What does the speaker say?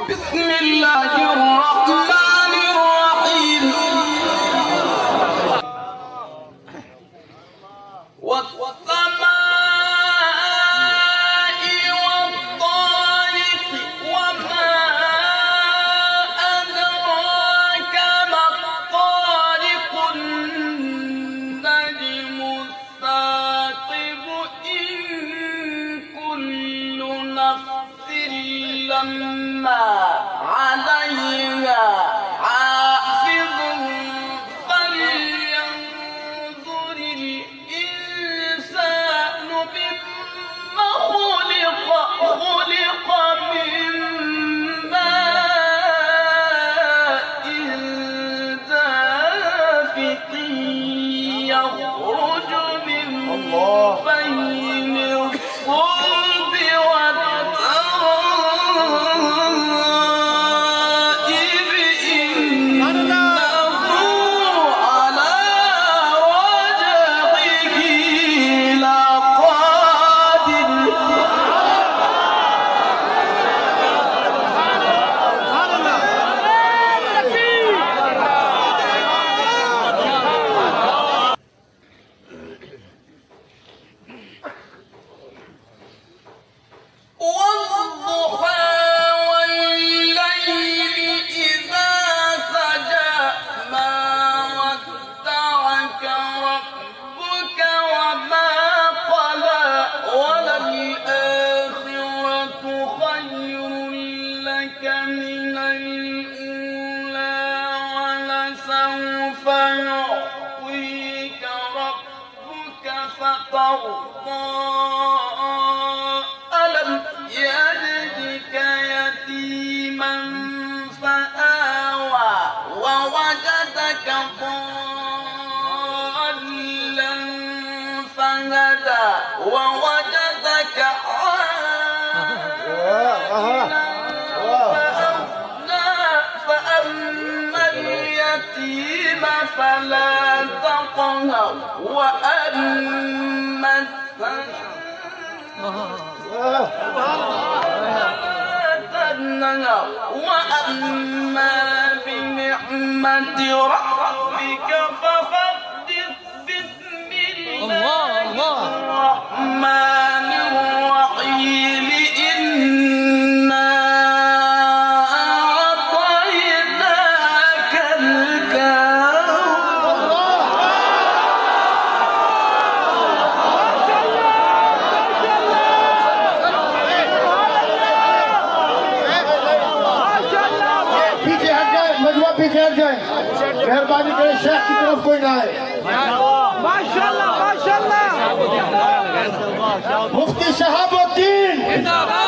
بسم الله الرحمن الرحيم والسماء والطارق وما أدراك ما الطارق النجم الثاقب إن كل نفس لما عليها حافظ فلينظر الإنسان مما خلق من ماء دافق يخرج من بين الصلب والترائب إنه على وجهه لقادر والضحى والليل إذا سجى ما ودعك ربك وما قلى وللآخرة خير لك من الأولى ولسوف يعطيك ربك فترضى ألم يجدك يتيما فآوى ووجدك ضالا فهدى ووجدك عائلا فأغنى فأما اليتيم فلا تقهر وأما السائل وأما بنعمة ربك فحدث بسم الله الرحمن الرحيم إنا أعطيناك الكوثر पीछे हट जाए, मजबूत पीछे हट जाए। मेहरबानी करें, शेख की तरफ कोई ना आए। माशाल्लाह माशाल्लाह मुफ्ती शहाबुद्दीन जिंदाबाद